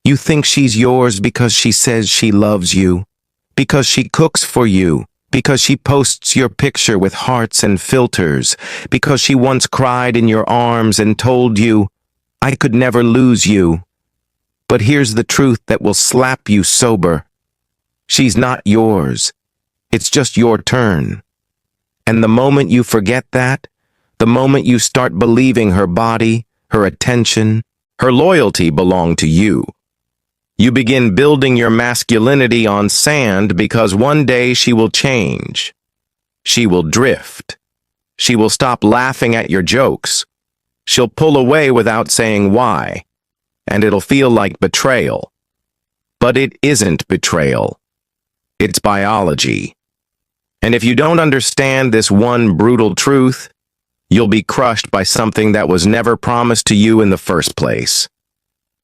You think she's yours because she says she loves you, because she cooks for you, because she posts your picture with hearts and filters, because she once cried in your arms and told you, "I could never lose you." But here's the truth that will slap you sober. She's not yours. It's just your turn. And the moment you forget that, the moment you start believing her body, her attention, her loyalty belong to you, you begin building your masculinity on sand because one day she will change. She will drift. She will stop laughing at your jokes. She'll pull away without saying why, and it'll feel like betrayal. But it isn't betrayal. It's biology. And if you don't understand this one brutal truth, you'll be crushed by something that was never promised to you in the first place.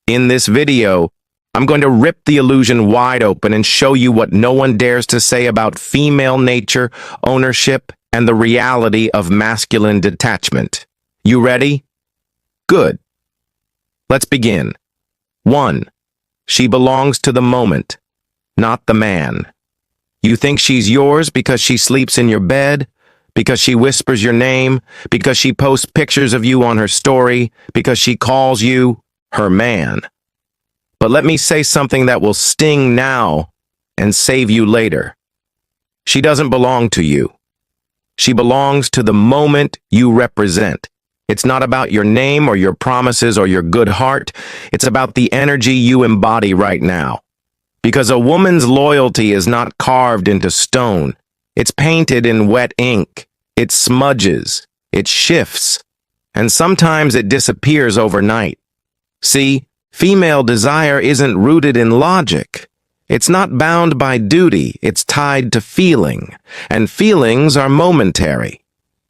In this video, I'm going to rip the illusion wide open and show you what no one dares to say about female nature, ownership, and the reality of masculine detachment. You ready? Good. Let's begin. 1. She belongs to the moment, not the man. You think she's yours because she sleeps in your bed, because she whispers your name, because she posts pictures of you on her story, because she calls you her man. But let me say something that will sting now and save you later. She doesn't belong to you. She belongs to the moment you represent. It's not about your name or your promises or your good heart. It's about the energy you embody right now. Because a woman's loyalty is not carved into stone. It's painted in wet ink. It smudges. It shifts. And sometimes it disappears overnight. See, female desire isn't rooted in logic. It's not bound by duty. It's tied to feeling. And feelings are momentary.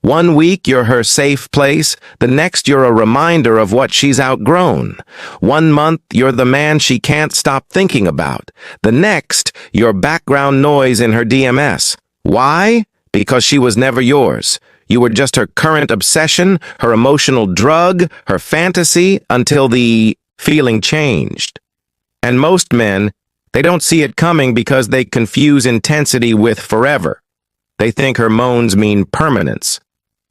One week you're her safe place, the next you're a reminder of what she's outgrown. One month you're the man she can't stop thinking about. The next, you're background noise in her DMS. Why? Because she was never yours. You were just her current obsession, her emotional drug, her fantasy, until the feeling changed. And most men, they don't see it coming because they confuse intensity with forever. They think her moans mean permanence.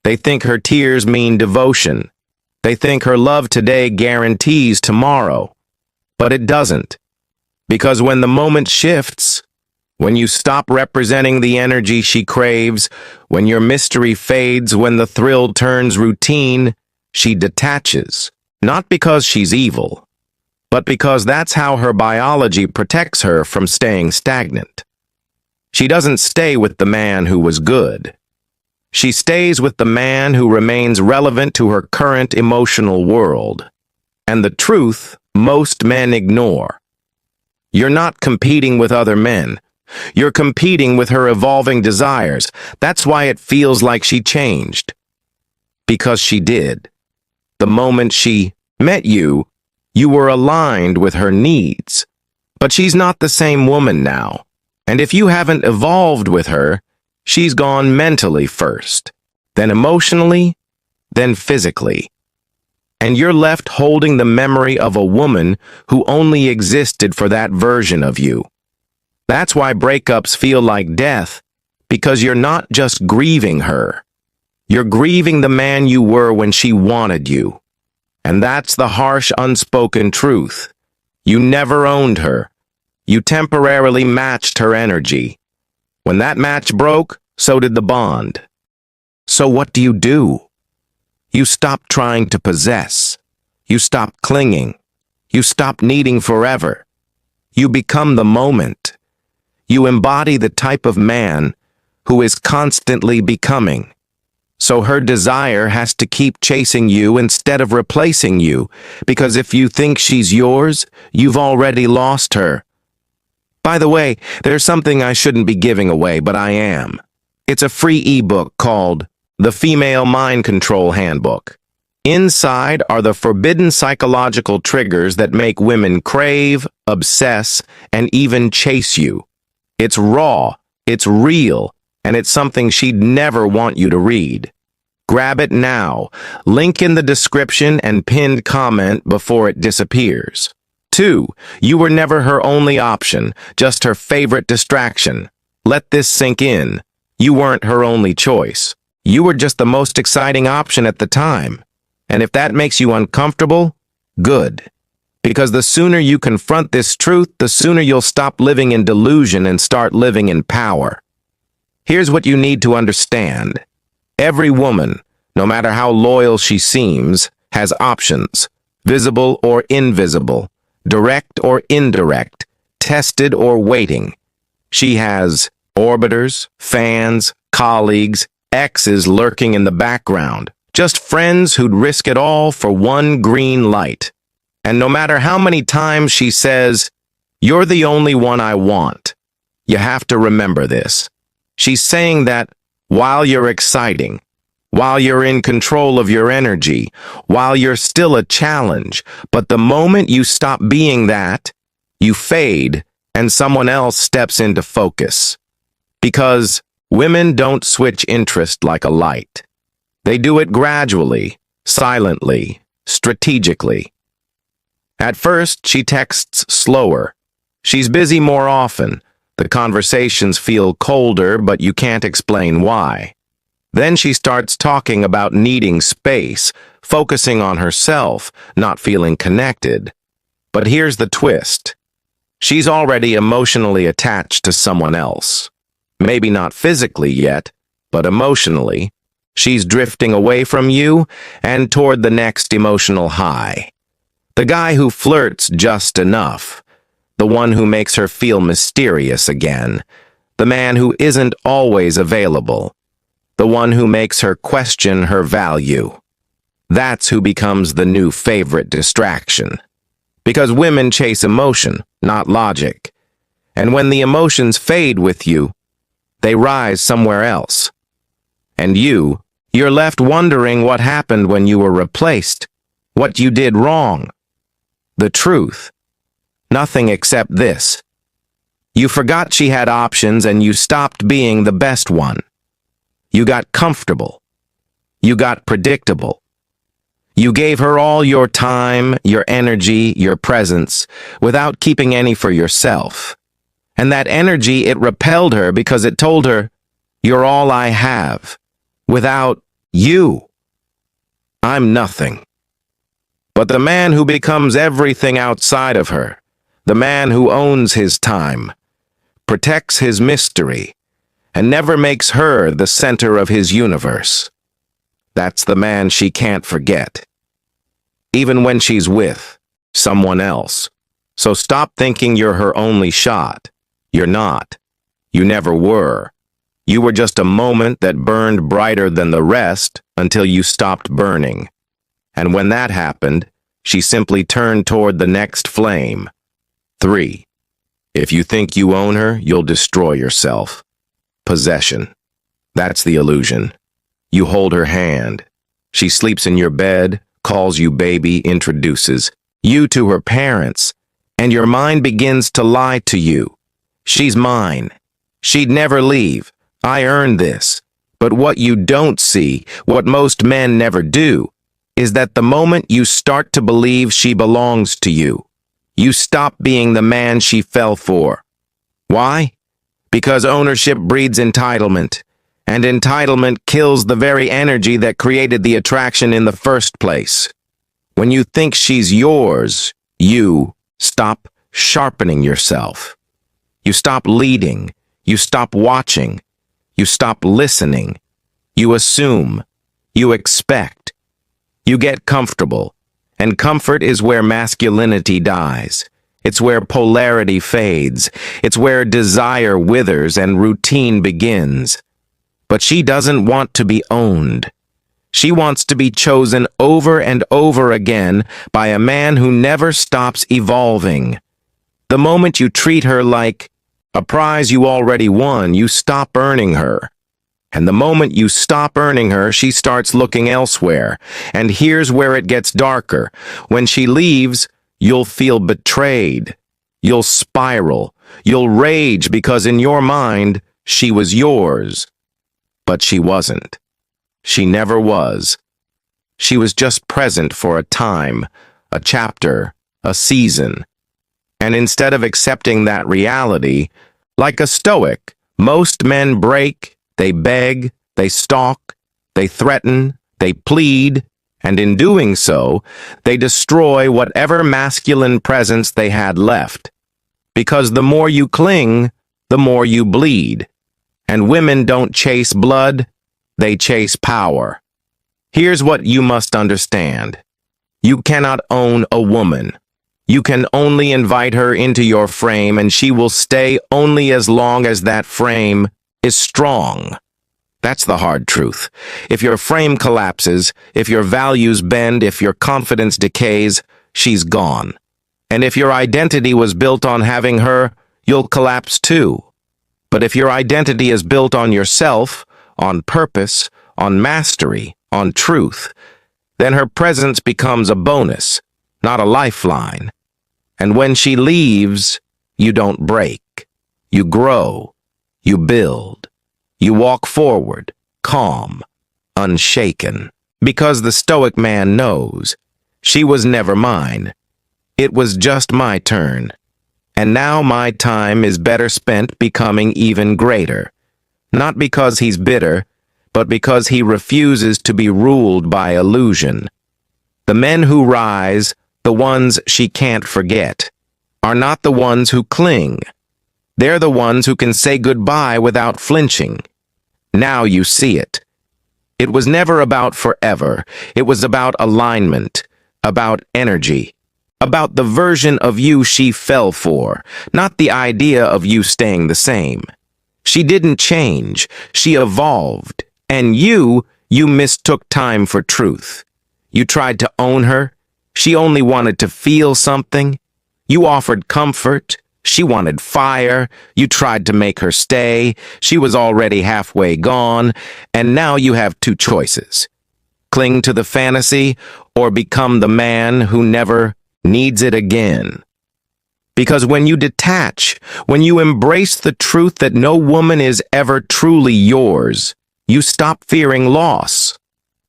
They think her tears mean devotion. They think her love today guarantees tomorrow. But it doesn't. Because when the moment shifts, when you stop representing the energy she craves, when your mystery fades, when the thrill turns routine, she detaches. Not because she's evil, but because that's how her biology protects her from staying stagnant. She doesn't stay with the man who was good. She stays with the man who remains relevant to her current emotional world. And the truth most men ignore. You're not competing with other men. You're competing with her evolving desires. That's why it feels like she changed. Because she did. The moment she met you, you were aligned with her needs. But she's not the same woman now. And if you haven't evolved with her, she's gone mentally first, then emotionally, then physically. And you're left holding the memory of a woman who only existed for that version of you. That's why breakups feel like death, because you're not just grieving her. You're grieving the man you were when she wanted you. And that's the harsh, unspoken truth. You never owned her. You temporarily matched her energy. When that match broke, so did the bond. So what do? You stop trying to possess. You stop clinging. You stop needing forever. You become the moment. You embody the type of man who is constantly becoming. So her desire has to keep chasing you instead of replacing you, because if you think she's yours, you've already lost her. By the way, there's something I shouldn't be giving away, but I am. It's a free ebook called The Female Mind Control Handbook. Inside are the forbidden psychological triggers that make women crave, obsess, and even chase you. It's raw, it's real, and it's something she'd never want you to read. Grab it now. Link in the description and pinned comment before it disappears. 2. You were never her only option, just her favorite distraction. Let this sink in. You weren't her only choice. You were just the most exciting option at the time. And if that makes you uncomfortable, good. Because the sooner you confront this truth, the sooner you'll stop living in delusion and start living in power. Here's what you need to understand. Every woman, no matter how loyal she seems, has options, visible or invisible, direct or indirect, tested or waiting. She has orbiters, fans, colleagues, exes lurking in the background, just friends who'd risk it all for one green light. And no matter how many times she says, "You're the only one I want," you have to remember this. She's saying that while you're exciting, while you're in control of your energy, while you're still a challenge, but the moment you stop being that, you fade and someone else steps into focus. Because women don't switch interest like a light. They do it gradually, silently, strategically. At first, she texts slower. She's busy more often. The conversations feel colder, but you can't explain why. Then she starts talking about needing space, focusing on herself, not feeling connected. But here's the twist. She's already emotionally attached to someone else. Maybe not physically yet, but emotionally. She's drifting away from you and toward the next emotional high. The guy who flirts just enough. The one who makes her feel mysterious again. The man who isn't always available. The one who makes her question her value. That's who becomes the new favorite distraction. Because women chase emotion, not logic. And when the emotions fade with you, they rise somewhere else. And you're left wondering what happened when you were replaced, what you did wrong. The truth. Nothing except this. You forgot she had options and you stopped being the best one. You got comfortable. You got predictable. You gave her all your time, your energy, your presence, without keeping any for yourself. And that energy, it repelled her because it told her, "You're all I have. Without you, I'm nothing." But the man who becomes everything outside of her, the man who owns his time, protects his mystery, and never makes her the center of his universe. That's the man she can't forget, even when she's with someone else. So stop thinking you're her only shot. You're not. You never were. You were just a moment that burned brighter than the rest until you stopped burning. And when that happened, she simply turned toward the next flame. 3. If you think you own her, you'll destroy yourself. Possession. That's the illusion. You hold her hand. She sleeps in your bed, calls you baby, introduces you to her parents, and your mind begins to lie to you. She's mine. She'd never leave. I earned this. But what you don't see, what most men never do, is that the moment you start to believe she belongs to you, you stop being the man she fell for. Why? Because ownership breeds entitlement, and entitlement kills the very energy that created the attraction in the first place. When you think she's yours, you stop sharpening yourself. You stop leading. You stop watching. You stop listening. You assume. You expect. You get comfortable. And comfort is where masculinity dies. It's where polarity fades. It's where desire withers and routine begins. But she doesn't want to be owned. She wants to be chosen over and over again by a man who never stops evolving. The moment you treat her like a prize you already won, you stop earning her. And the moment you stop earning her, she starts looking elsewhere. And here's where it gets darker. When she leaves, you'll feel betrayed. You'll spiral. You'll rage because in your mind, she was yours. But she wasn't. She never was. She was just present for a time, a chapter, a season. And instead of accepting that reality, like a stoic, most men break, they beg, they stalk, they threaten, they plead, and in doing so, they destroy whatever masculine presence they had left. Because the more you cling, the more you bleed. And women don't chase blood, they chase power. Here's what you must understand. You cannot own a woman. You can only invite her into your frame, and she will stay only as long as that frame is strong. That's the hard truth. If your frame collapses, if your values bend, if your confidence decays, she's gone. And if your identity was built on having her, you'll collapse too. But if your identity is built on yourself, on purpose, on mastery, on truth, then her presence becomes a bonus, not a lifeline. And when she leaves, you don't break. You grow. You build. You walk forward, calm, unshaken. Because the stoic man knows, she was never mine. It was just my turn. And now my time is better spent becoming even greater. Not because he's bitter, but because he refuses to be ruled by illusion. The men who rise, the ones she can't forget, are not the ones who cling. They're the ones who can say goodbye without flinching. Now you see it. It was never about forever. It was about alignment, about energy, about the version of you she fell for, not the idea of you staying the same. She didn't change. She evolved. And you mistook time for truth. You tried to own her. She only wanted to feel something. You offered comfort. She wanted fire. You tried to make her stay. She was already halfway gone. And now you have two choices. Cling to the fantasy or become the man who never needs it again. Because when you detach, when you embrace the truth that no woman is ever truly yours, you stop fearing loss.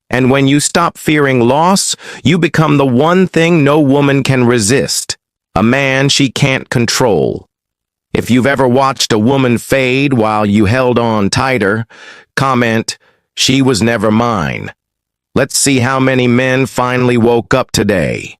And when you stop fearing loss, you become the one thing no woman can resist, a man she can't control. If you've ever watched a woman fade while you held on tighter, comment, "She was never mine." Let's see how many men finally woke up today.